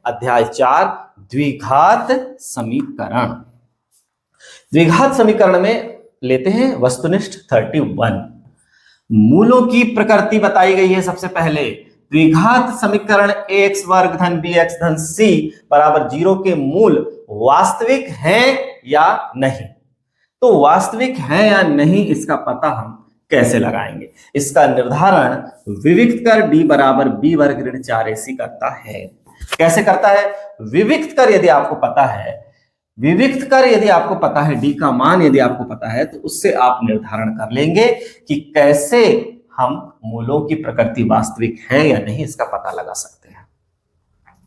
अध्याय 4 द्विघात समीकरण। द्विघात समीकरण में लेते हैं वस्तुनिष्ठ 31। मूलों की प्रकृति बताई गई है। सबसे पहले द्विघात समीकरण ax वर्ग धन bx धन c बराबर 0 के मूल वास्तविक हैं या नहीं। तो वास्तविक है या नहीं इसका पता हम कैसे लगाएंगे? इसका निर्धारण विविक्त कर d बराबर b वर्ग ऋण 4ac करता है। कैसे करता है? विविक्त कर यदि आपको पता है, विविक्त कर यदि आपको पता है, d का मान यदि आपको पता है, तो उससे आप निर्धारण कर लेंगे कि कैसे हम मूलों की प्रकृति वास्तविक है या नहीं इसका पता लगा सकते हैं।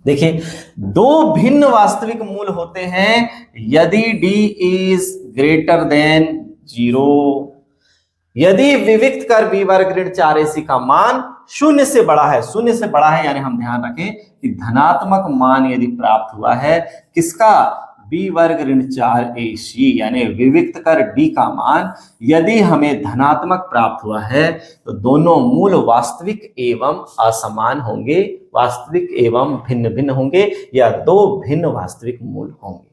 देखिए, दो भिन्न वास्तविक मूल होते हैं यदि d इज ग्रेटर देन 0। यदि विविक्त कर b वर्ग ऋण 4ac का मान शून्य से बड़ा है, शून्य से बड़ा है यानी हम ध्यान रखें कि धनात्मक मान यदि प्राप्त हुआ है किसका? b वर्ग ऋण 4ac यानी विविक्त कर d का मान यदि हमें धनात्मक प्राप्त हुआ है तो दोनों मूल वास्तविक एवं असमान होंगे, वास्तविक एवं भिन्न भिन्न होंगे या दो भिन्न वास्तविक मूल होंगे।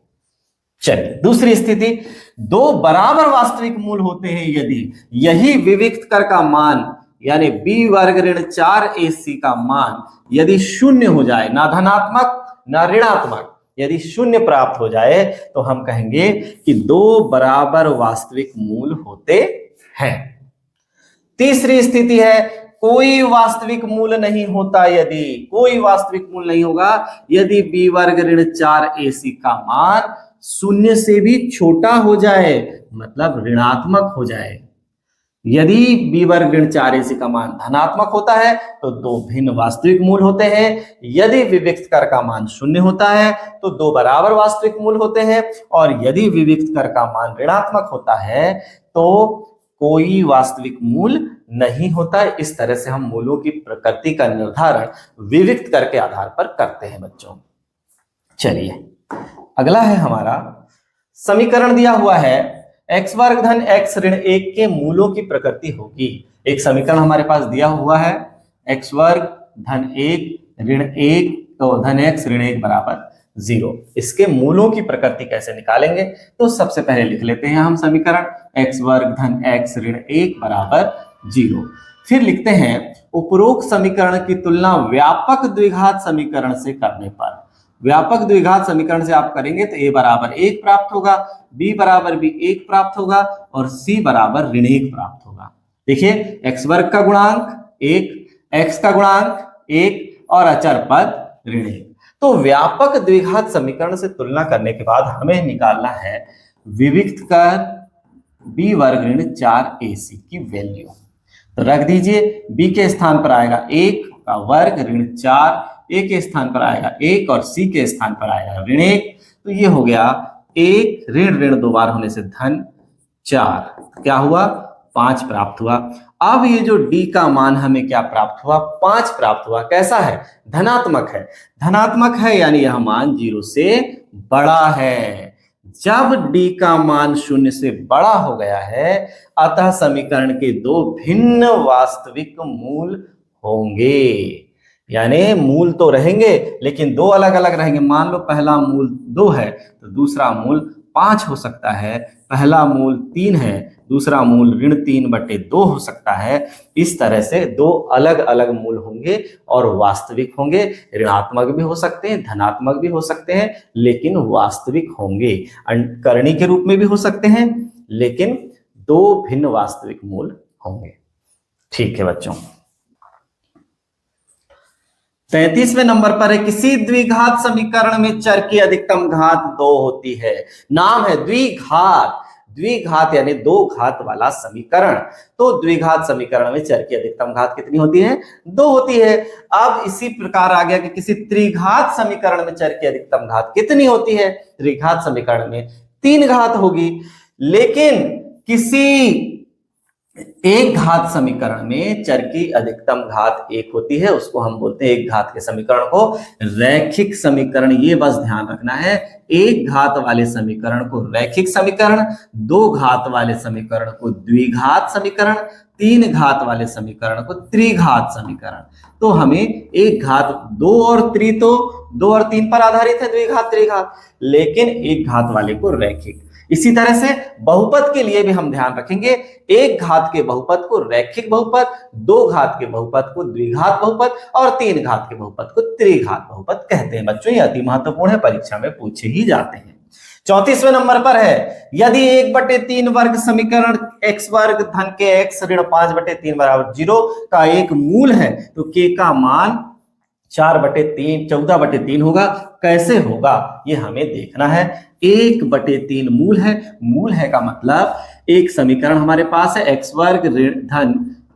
चलिए दूसरी स्थिति, दो बराबर वास्तविक मूल होते हैं यदि यही विविक्त कर का मान यानी b वर्ग ऋण 4ac का मान यदि शून्य हो जाए, ना धनात्मक ना ऋणात्मक, यदि शून्य प्राप्त हो जाए तो हम कहेंगे कि दो बराबर वास्तविक मूल होते हैं। तीसरी स्थिति है कोई वास्तविक मूल नहीं होता। यदि कोई वास्तविक मूल नहीं होगा यदि b वर्ग ऋण 4ac का मान शून्य से भी छोटा हो जाए, मतलब ऋणात्मक हो जाए। यदि b वर्ग ऋण 4ac का मान धनात्मक होता है तो दो भिन्न वास्तविक मूल होते हैं। यदि विविक्त कर का मान शून्य होता है तो दो बराबर वास्तविक मूल होते हैं, और यदि विविक्त कर का मान ऋणात्मक होता है तो कोई वास्तविक मूल नहीं होता। इस तरह से हम मूलों की प्रकृति का निर्धारण विविक्त कर के आधार पर करते हैं बच्चों। चलिए अगला है हमारा समीकरण दिया हुआ है x वर्ग धन x ऋण 1 के मूलों की प्रकृति होगी। एक समीकरण हमारे पास दिया हुआ है x वर्ग धन 1 ऋण 1 तो धन x ऋण 1 बराबर 0। इसके मूलों की प्रकृति कैसे निकालेंगे? तो सबसे पहले लिख लेते हैं हम समीकरण x वर्ग धन x ऋण 1 बराबर 0। फिर लिखते हैं उपरोक्त समीकरण की तुलना व्यापक द्विघात समीकरण से करने पर। व्यापक द्विघात समीकरण से आप करेंगे तो a बराबर 1 प्राप्त होगा, b बराबर भी 1 प्राप्त होगा और c बराबर ऋण 1 प्राप्त होगा। देखिए x वर्ग का गुणांक 1, x का गुणांक 1 और अचर पद ऋण 1। तो व्यापक द्विघात समीकरण से तुलना करने के बाद हमें निकालना है विविक्त कर b वर्ग ऋण 4ac की वैल्यू। तो रख दीजिए, b के स्थान पर आएगा 1 का वर्ग ऋण 4, a के स्थान पर आएगा 1 और c के स्थान पर आएगा ऋण 1। तो ये हो गया 1 ऋण ऋण 2 बार होने से धन 4, क्या हुआ? 5 प्राप्त हुआ। अब ये जो d का मान हमें क्या प्राप्त हुआ? 5 प्राप्त हुआ। कैसा है? धनात्मक है। धनात्मक है यानी यह मान 0 से बड़ा है। जब d का मान 0 से बड़ा हो गया है अतः समीकरण के दो भिन्न वास्तविक मूल होंगे। यानी मूल तो रहेंगे लेकिन दो अलग अलग रहेंगे। मान लो पहला मूल 2 है तो दूसरा मूल 5 हो सकता है, पहला मूल 3 है दूसरा मूल ऋण 3/2 हो सकता है। इस तरह से दो अलग अलग मूल होंगे और वास्तविक होंगे। ऋणात्मक भी हो सकते हैं, धनात्मक भी हो सकते हैं, लेकिन वास्तविक होंगे। करणी के रूप में भी हो सकते हैं लेकिन दो भिन्न वास्तविक मूल होंगे। ठीक है बच्चों, 33वें नंबर पर है किसी द्विघात समीकरण में चर की अधिकतम घात 2 होती है। नाम है द्विघात। द्विघात यानी दो घात वाला समीकरण। तो द्विघात समीकरण में चर की अधिकतम घात कितनी होती है? 2 होती है। अब इसी प्रकार आ गया कि किसी त्रिघात समीकरण में चर की अधिकतम घात कितनी होती है? त्रिघात समीकरण में 3 घात होगी। लेकिन किसी एक घात समीकरण में चर की अधिकतम घात एक होती है, उसको हम बोलते हैं एक घात के समीकरण को रैखिक समीकरण। ये बस ध्यान रखना है, एक घात वाले समीकरण को रैखिक समीकरण, दो घात वाले समीकरण को द्विघात समीकरण, तीन घात वाले समीकरण को त्रिघात समीकरण। तो हमें एक घात, दो और त्रि तो दो और तीन पर आधारित है, द्विघात त्रिघात, लेकिन एक घात वाले को रैखिक। इसी तरह से बहुपद के लिए भी हम ध्यान रखेंगे, एक घात के बहुपद को रैखिक बहुपद, दो घात के बहुपद को द्विघात बहुपद और तीन घात के बहुपद को त्रिघात बहुपद कहते हैं। बच्चों ये अति महत्वपूर्ण है, परीक्षा में पूछे ही जाते हैं। 34वें नंबर पर है, यदि 1/3 वर्ग समीकरण x वर्ग धन के x ऋण 5/3 बराबर 0 का एक मूल है तो k का मान 4/3 14/3 होगा। कैसे होगा ये हमें देखना है। 1/3 मूल है, मूल है का मतलब एक समीकरण हमारे पास है x वर्ग ऋण धन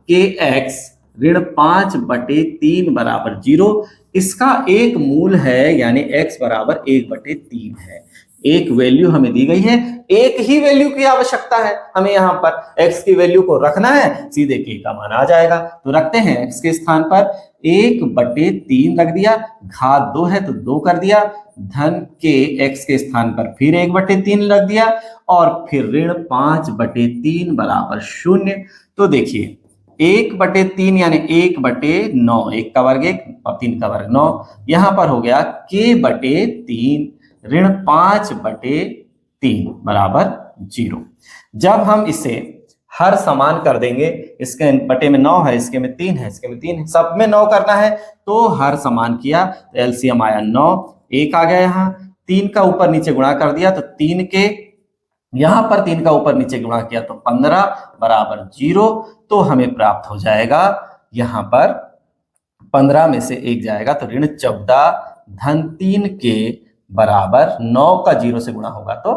के x ऋण 5/3 बराबर 0, इसका एक मूल है यानी x बराबर 1/3 है। एक वैल्यू हमें दी गई है, एक ही वैल्यू की आवश्यकता है हमें, यहां पर x की वैल्यू को रखना है, सीधे k का मान आ जाएगा। तो रखते हैं x के स्थान पर 1/3 रख दिया, घात 2 है तो 2 कर दिया, धन के x के स्थान पर फिर 1/3 रख दिया और फिर ऋण 5/3 बराबर 0। तो देखिए 1/3 यानी 1/9, 1 का वर्ग 1 और 3 का वर्ग 9, यहां पर हो गया k/3 ऋण 5/3 बराबर 0। जब हम इसे हर समान कर देंगे, इसके बटे में 9 है, इसके में 3 है, इसके में 3 है, सब में 9 करना है तो हर समान किया तो एलसीएम आया 9, 1 आ गया, यहाँ 3 का ऊपर नीचे गुणा कर दिया तो 3 के, यहां पर 3 का ऊपर नीचे गुणा किया तो 15 बराबर 0। तो हमें प्राप्त हो जाएगा, यहां पर 15 में से 1 जाएगा तो ऋण 14 धन 3 के बराबर 9 का 0 से गुणा होगा तो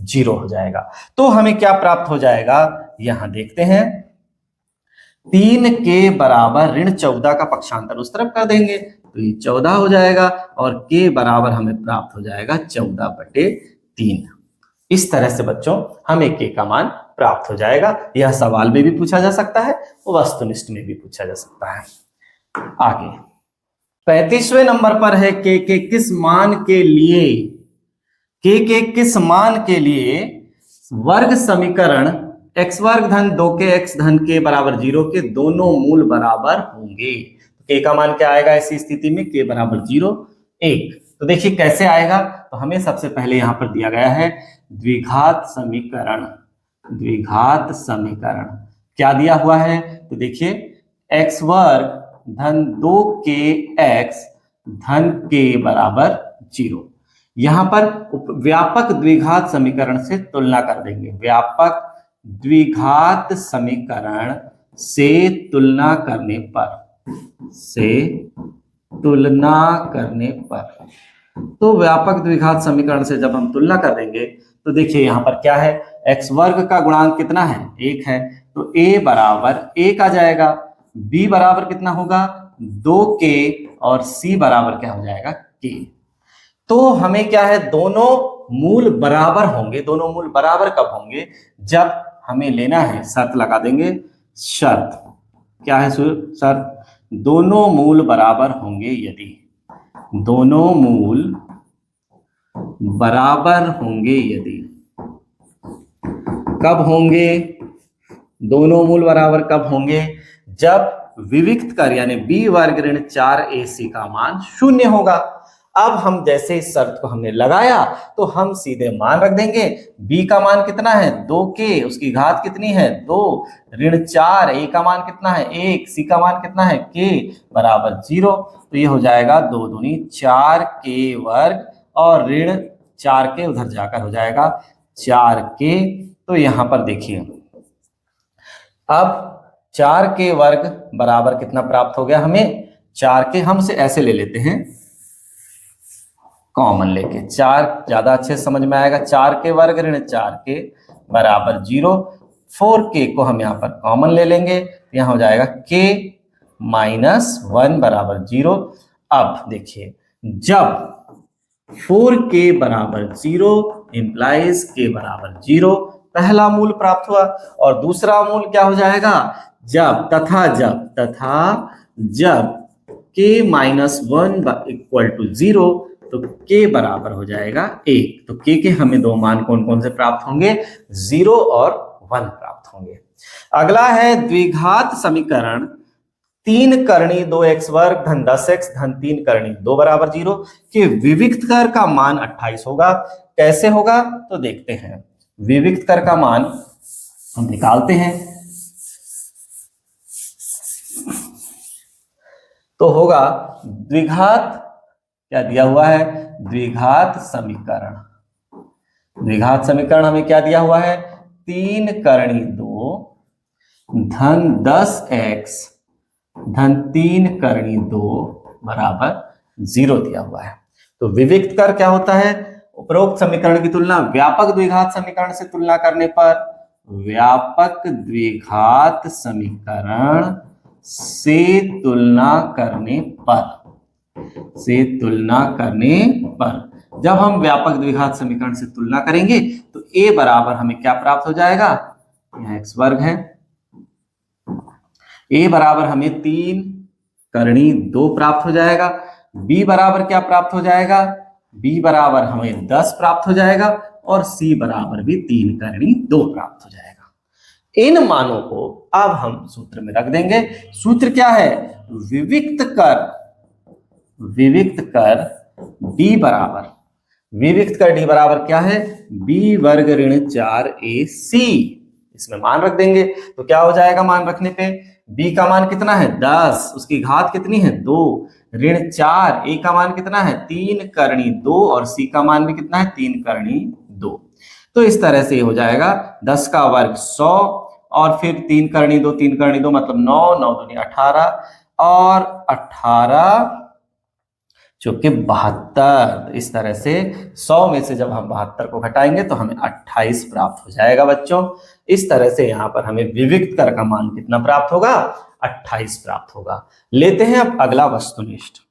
0 हो जाएगा। तो हमें क्या प्राप्त हो जाएगा यहां देखते हैं, 3 के बराबर ऋण 14 का पक्षांतर उस तरफ कर देंगे तो ये 14 हो जाएगा और के बराबर हमें प्राप्त हो जाएगा 14/3। इस तरह से बच्चों हमें के का मान प्राप्त हो जाएगा। यह सवाल में भी पूछा जा सकता है, वस्तुनिष्ठ में भी पूछा जा सकता है। आगे 35वें नंबर पर है के किस मान के लिए, के किस मान के लिए वर्ग समीकरण x वर्ग धन 2 के x धन के बराबर 0 के दोनों मूल बराबर होंगे। के का मान क्या आएगा ऐसी स्थिति में, के बराबर 0 1। तो देखिए कैसे आएगा, तो हमें सबसे पहले यहां पर दिया गया है द्विघात समीकरण। द्विघात समीकरण क्या दिया हुआ है, तो देखिए x वर्ग धन 2 के x धन के बराबर 0, यहां पर व्यापक द्विघात समीकरण से तुलना कर देंगे। व्यापक द्विघात समीकरण से तुलना करने पर, तो व्यापक द्विघात समीकरण से जब हम तुलना कर देंगे तो देखिए यहां पर क्या है, x वर्ग का गुणांक कितना है 1 है तो a बराबर 1 आ जाएगा, b बराबर कितना होगा 2k और c बराबर क्या हो जाएगा k। तो हमें क्या है, दोनों मूल बराबर होंगे। दोनों मूल बराबर कब होंगे, जब हमें लेना है, शर्त लगा देंगे। शर्त क्या है, शर्त दोनों मूल बराबर होंगे यदि, दोनों मूल बराबर होंगे यदि। कब होंगे दोनों मूल बराबर, कब होंगे जब विविक्त कर यानी b वर्ग ऋण 4ac का मान 0 होगा। अब हम जैसे इस शर्त को हमने लगाया तो हम सीधे मान रख देंगे, b का मान कितना है 2k, उसकी घात कितनी है 2, ऋण 4, a का मान कितना है 1, c का मान कितना है k बराबर 0। तो ये हो जाएगा 2 दूनी 4k वर्ग और ऋण 4k उधर जाकर हो जाएगा 4k। तो यहां पर देखिए अब 4k वर्ग बराबर कितना प्राप्त हो गया हमें, 4k हम से ऐसे ले लेते हैं कॉमन लेके, 4 ज्यादा अच्छे से समझ में आएगा। 4k वर्ग ऋण 4k बराबर 0, 4k को हम यहाँ पर कॉमन ले लेंगे, यहाँ हो जाएगा k - 1 बराबर 0। अब देखिए जब 4k बराबर 0 इंप्लाइज k बराबर 0, पहला मूल प्राप्त हुआ। और दूसरा मूल क्या हो जाएगा, जब k -1 इक्वल टू 0 तो k बराबर हो जाएगा 1। तो k के हमें दो मान कौन कौन से प्राप्त होंगे, 0 और 1 प्राप्त होंगे। अगला है द्विघात समीकरण 3 करणी 2x वर्ग धन 10x धन 3 करणी 2 बराबर 0 के विविक्त कर का मान 28 होगा। कैसे होगा तो देखते हैं। विविक्त कर का मान हम निकालते हैं तो होगा द्विघात, क्या दिया हुआ है, द्विघात समीकरण हमें क्या दिया हुआ है, 3 करणी 2 धन 10x धन 3 करणी 2 बराबर 0 दिया हुआ है। तो विविक्त कर क्या होता है, उपरोक्त समीकरण की तुलना व्यापक द्विघात समीकरण से तुलना करने पर, व्यापक द्विघात समीकरण से तुलना करने पर जब हम व्यापक द्विघात समीकरण से तुलना करेंगे तो a बराबर हमें क्या प्राप्त हो जाएगा, यहाँ x वर्ग है, a बराबर हमें 3 करणी 2 प्राप्त हो जाएगा, b बराबर क्या प्राप्त हो जाएगा, b बराबर हमें 10 प्राप्त हो जाएगा और c बराबर भी 3 करणी 2 प्राप्त हो जाएगा। इन मानों को अब हम सूत्र में रख देंगे। सूत्र क्या है, विविक्त कर d बराबर क्या है, b वर्ग ऋण 4ac, इसमें मान रख देंगे तो क्या हो जाएगा, मान रखने पे b का मान कितना है 10, उसकी घात कितनी है 2, ऋण 4, a का मान कितना है 3 करणी 2 और c का मान भी कितना है 3 करणी 2। तो इस तरह से हो जाएगा 10 का वर्ग 100 और फिर 3 करणी 2 मतलब 9, 9 दूनी 18 और 18 चौके 72। इस तरह से 100 में से जब हम 72 को घटाएंगे तो हमें 28 प्राप्त हो जाएगा बच्चों। इस तरह से यहाँ पर हमें विविक्त कर का मान कितना प्राप्त होगा, 28 प्राप्त होगा। लेते हैं अब अगला वस्तुनिष्ठ।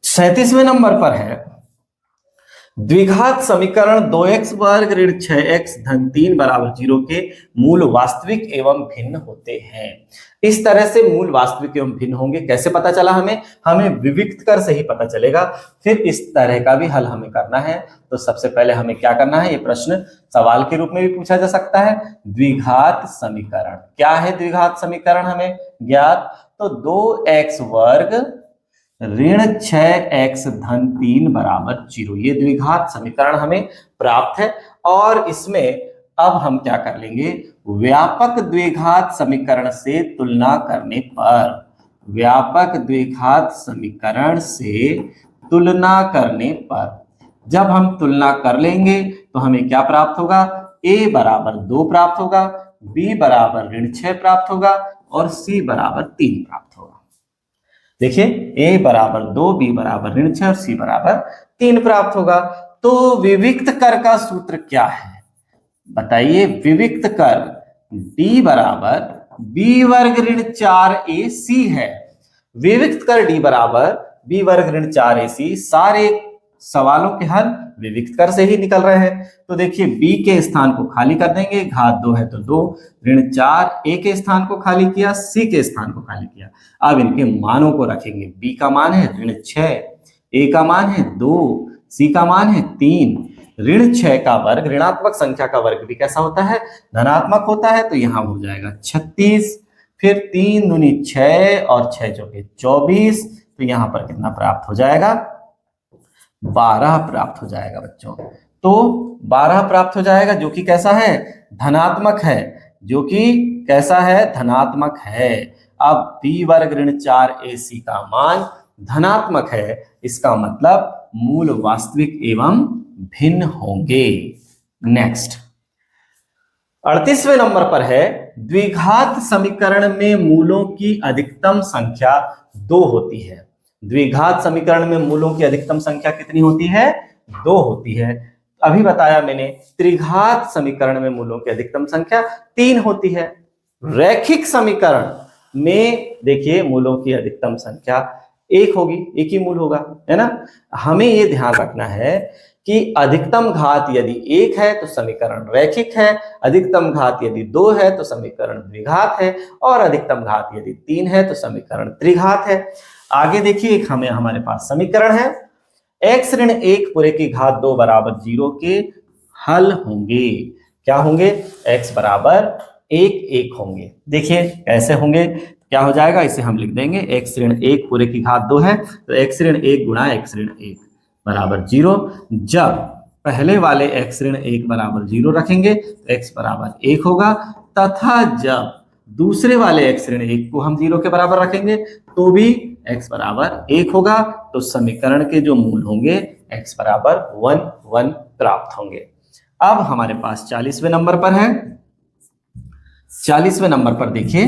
37वें नंबर पर है द्विघात समीकरण 2x वर्ग ऋण 6x धन 3 बराबर 0 के मूल वास्तविक एवं भिन्न होते हैं। इस तरह से मूल वास्तविक एवं भिन्न होंगे, कैसे पता चला हमें विविक्त कर से ही पता चलेगा। फिर इस तरह का भी हल हमें करना है। तो सबसे पहले हमें क्या करना है, ये प्रश्न सवाल के रूप में भी पूछा जा सकता है। द्विघात समीकरण क्या है, द्विघात समीकरण हमें ज्ञात, तो 2x वर्ग ऋण 6x धन 3 बराबर 0, ये द्विघात समीकरण हमें प्राप्त है। और इसमें अब हम क्या कर लेंगे, व्यापक द्विघात समीकरण से तुलना करने पर, व्यापक द्विघात समीकरण से तुलना करने पर जब हम तुलना कर लेंगे तो हमें क्या प्राप्त होगा, a बराबर 2 प्राप्त होगा, b बराबर ऋण 6 प्राप्त होगा और c बराबर 3 प्राप्त होगा। देखिए a बराबर 2, b बराबर ऋण 6 और c बराबर 3 प्राप्त होगा। तो विविक्त कर का सूत्र क्या है बताइए, विविक्त कर d बराबर b वर्ग ऋण 4ac है। विविक्त कर d बराबर b वर्ग ऋण 4ac, सारे सवालों के हल विविक्त कर से ही निकल रहे हैं। तो देखिए b के स्थान को खाली कर देंगे, घात 2 है तो 2, ऋण 4 a के स्थान को खाली किया, c के स्थान को खाली किया। अब इनके मानों को रखेंगे, b का मान है ऋण 6, a का मान है 2, c का मान है 3। ऋण 6 का वर्ग, ऋणात्मक संख्या का वर्ग भी कैसा होता है, धनात्मक होता है। तो यहाँ हो जाएगा 36, फिर 3 दूनी 6 और 6 चौके 24, तो यहाँ पर कितना प्राप्त हो जाएगा, 12 प्राप्त हो जाएगा बच्चों। तो 12 प्राप्त हो जाएगा जो कि कैसा है, धनात्मक है, जो कि कैसा है, धनात्मक है। अब b वर्ग ऋण 4ac का मान धनात्मक है, इसका मतलब मूल वास्तविक एवं भिन्न होंगे। नेक्स्ट 38वें नंबर पर है द्विघात समीकरण में मूलों की अधिकतम संख्या 2 होती है। द्विघात समीकरण में मूलों की अधिकतम संख्या कितनी होती है, 2 होती है। अभी बताया मैंने त्रिघात समीकरण में मूलों की अधिकतम संख्या 3 होती है। रैखिक समीकरण में देखिए मूलों की अधिकतम संख्या 1 होगी, एक ही मूल होगा, है ना। हमें ये ध्यान रखना है कि अधिकतम घात यदि 1 है तो समीकरण रैखिक है, अधिकतम घात यदि 2 है तो समीकरण द्विघात है, और अधिकतम घात यदि 3 है तो समीकरण त्रिघात है। आगे देखिए हमें हमारे पास समीकरण है x ऋण 1 पूरे की घात 2 बराबर 0 के हल होंगे। क्या होंगे? x बराबर 1 होंगे। देखिए कैसे होंगे, क्या हो जाएगा, इसे हम लिख देंगे x ऋण 1 पूरे की घात 2 है तो x ऋण 1 गुणा x ऋण 1 बराबर 0। जब पहले वाले x ऋण 1 बराबर 0 रखेंगे तो x बराबर 1 होगा, तथा जब दूसरे वाले x ऋण 1 को हम 0 के बराबर रखेंगे तो भी x बराबर 1 होगा। तो समीकरण के जो मूल होंगे x बराबर 1 1 प्राप्त होंगे। अब हमारे पास 40वें नंबर पर है। 40वें नंबर पर देखिए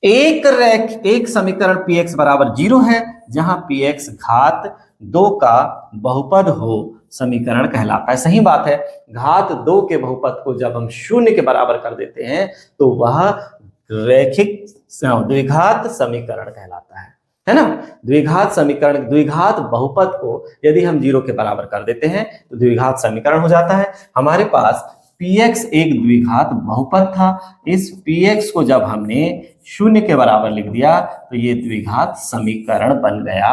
एक समीकरण px बराबर 0 है जहां px घात 2 का बहुपद हो समीकरण कहलाता है। सही बात है, घात 2 के बहुपद को जब हम 0 के बराबर कर देते हैं तो वह रैखिक द्विघात समीकरण कहलाता है ना। द्विघात समीकरण, द्विघात बहुपद को यदि हम 0 के बराबर कर देते हैं तो द्विघात समीकरण हो जाता है। हमारे पास px एक द्विघात बहुपद था, इस px को जब हमने 0 के बराबर लिख दिया तो ये द्विघात समीकरण बन गया।